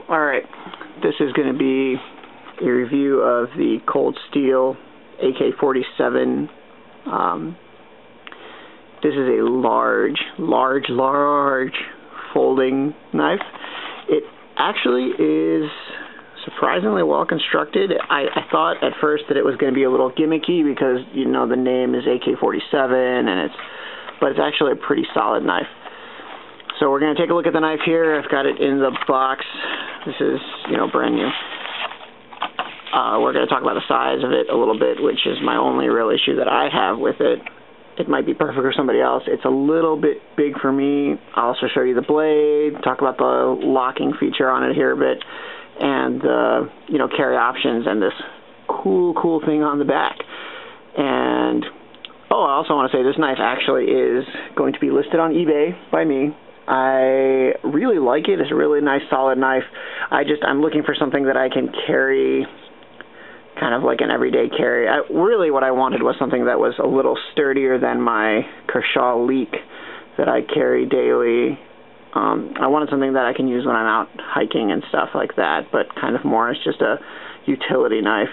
Alright, this is going to be a review of the Cold Steel AK-47. This is a large folding knife. It actually is surprisingly well constructed. I thought at first that it was going to be a little gimmicky because, you know, the name is AK-47 but it's actually a pretty solid knife. So we're going to take a look at the knife here. I've got it in the box. This is, you know, brand new. We're going to talk about the size of it a little bit, which is my only real issue that I have with it. It might be perfect for somebody else. It's a little bit big for me. I'll also show you the blade, talk about the locking feature on it here a bit, and the, you know, carry options and this cool thing on the back. And oh, I also want to say this knife actually is going to be listed on eBay by me. I really like it. It's a really nice, solid knife. I'm looking for something that I can carry, kind of like an everyday carry. Really what I wanted was something that was a little sturdier than my Kershaw Leak that I carry daily. I wanted something that I can use when I'm out hiking and stuff like that, but kind of more as just a utility knife.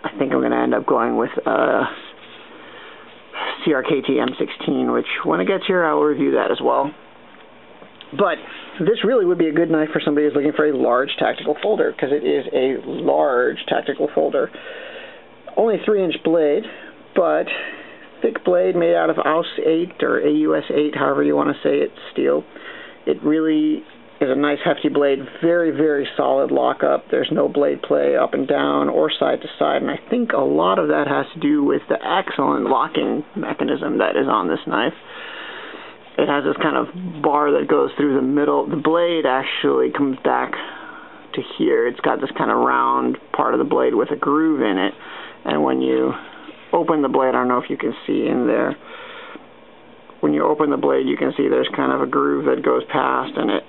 I think I'm going to end up going with CRKT M16, which when it gets here I will review that as well. But this really would be a good knife for somebody who's looking for a large tactical folder, because it is a large tactical folder. Only 3-inch blade, but thick blade made out of AUS 8 or AUS 8, however you want to say it, steel. It really is a nice hefty blade, very solid lockup. There's no blade play up and down or side to side, and I think a lot of that has to do with the excellent locking mechanism that is on this knife. It has this kind of bar that goes through the middle. The blade actually comes back to here. It's got this kind of round part of the blade with a groove in it, and when you open the blade, I don't know if you can see in there, when you open the blade you can see there's kind of a groove that goes past, and it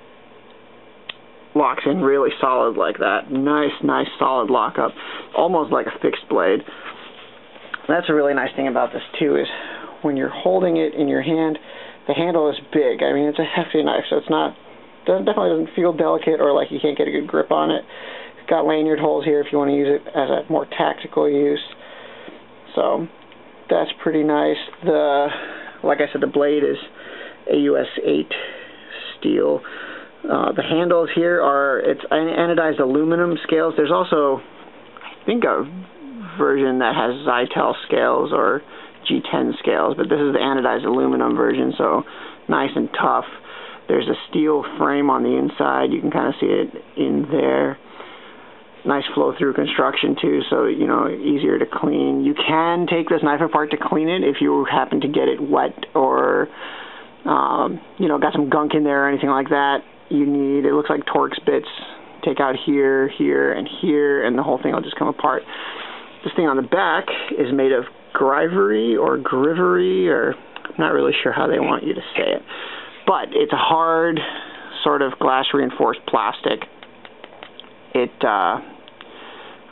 locks in really solid like that. Nice solid lockup, almost like a fixed blade. That's a really nice thing about this too, is when you're holding it in your hand, the handle is big. I mean, it's a hefty knife, so it's not, definitely doesn't feel delicate or like you can't get a good grip on it. It's got lanyard holes here if you want to use it as a more tactical use. So that's pretty nice. Like I said, the blade is AUS 8 steel. The handles here it's anodized aluminum scales. There's also, I think, a version that has Zytel scales or G10 scales, but this is the anodized aluminum version, so nice and tough. There's a steel frame on the inside. You can kind of see it in there. Nice flow-through construction too, so, you know, easier to clean. You can take this knife apart to clean it if you happen to get it wet or, you know, got some gunk in there or anything like that. It looks like Torx bits. Take out here, and here, and the whole thing will just come apart. This thing on the back is made of grivery, or I'm not really sure how they want you to say it, but it's a hard sort of glass reinforced plastic. I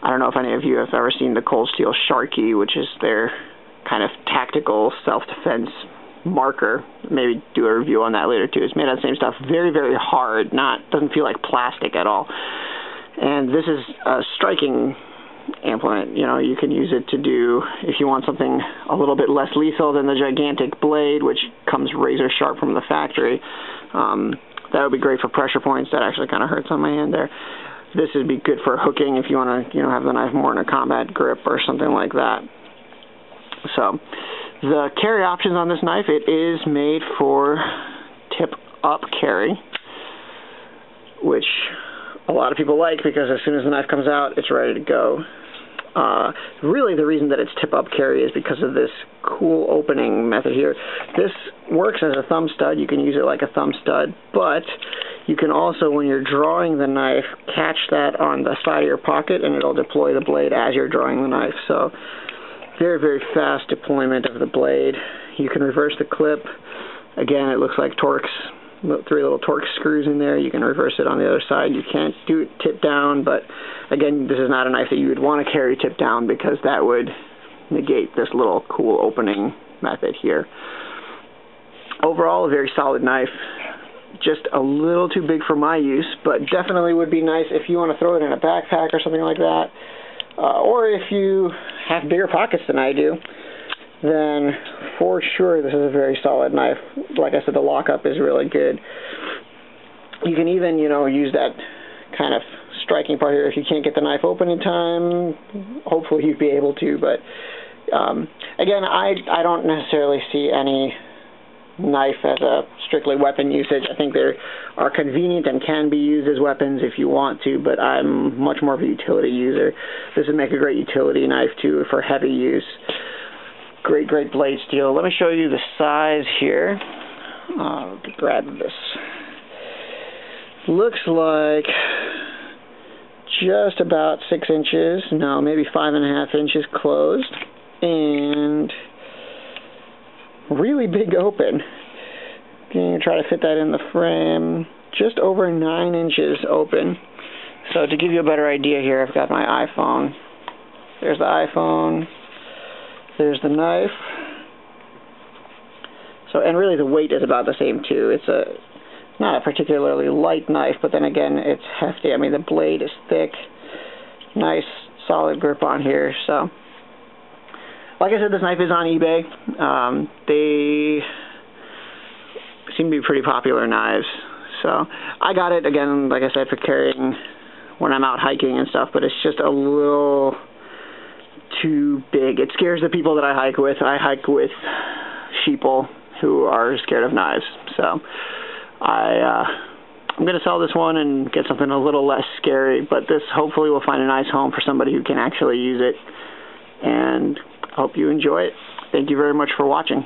don't know if any of you have ever seen the Cold Steel Sharky, which is their kind of tactical self-defense marker. Maybe do a review on that later too. It's made out of the same stuff. Very hard. Doesn't feel like plastic at all. And this is a striking implement. You know, you can use it to do, if you want something a little bit less lethal than the gigantic blade, which comes razor sharp from the factory. That would be great for pressure points. That actually kind of hurts on my hand there. This would be good for hooking if you want to, you know, have the knife more in a combat grip or something like that. So the carry options on this knife, it is made for tip-up carry, which a lot of people like because as soon as the knife comes out, it's ready to go. Really the reason that it's tip-up carry is because of this cool opening method here. This works as a thumb stud. You can use it like a thumb stud, but you can also, when you're drawing the knife, catch that on the side of your pocket and it'll deploy the blade as you're drawing the knife. So very fast deployment of the blade. You can reverse the clip. Again, it looks like Torx, 3 little Torx screws in there. You can reverse it on the other side. You can't do it tip down, but again, this is not a knife that you would want to carry tip down because that would negate this little cool opening method here. Overall, a very solid knife. just a little too big for my use, but definitely would be nice if you want to throw it in a backpack or something like that, or if you have bigger pockets than I do, then for sure this is a very solid knife. Like I said, the lockup is really good. You can even, you know, use that kind of striking part here if you can't get the knife open in time. Hopefully you'd be able to, but again, I don't necessarily see any knife as a strictly weapon usage. I think they are convenient and can be used as weapons if you want to, but I'm much more of a utility user. This would make a great utility knife too for heavy use. Great blade steel. Let me show you the size here. Grab this. Looks like just about 6 inches, no, maybe 5.5 inches closed, and really big open. Can try to fit that in the frame. Just over 9 inches open. So to give you a better idea here, I've got my iPhone. There's the iPhone. There's the knife. So, and really the weight is about the same too. It's not a particularly light knife, but then again, it's hefty. I mean, the blade is thick. Nice, solid grip on here. So, like I said, this knife is on eBay. They seem to be pretty popular knives. So, I got it, again, like I said, for carrying when I'm out hiking and stuff, but it's just a little too big. It scares the people that I hike with. I hike with sheeple who are scared of knives. So, I'm going to sell this one and get something a little less scary, but this hopefully will find a nice home for somebody who can actually use it, and I hope you enjoy it. Thank you very much for watching.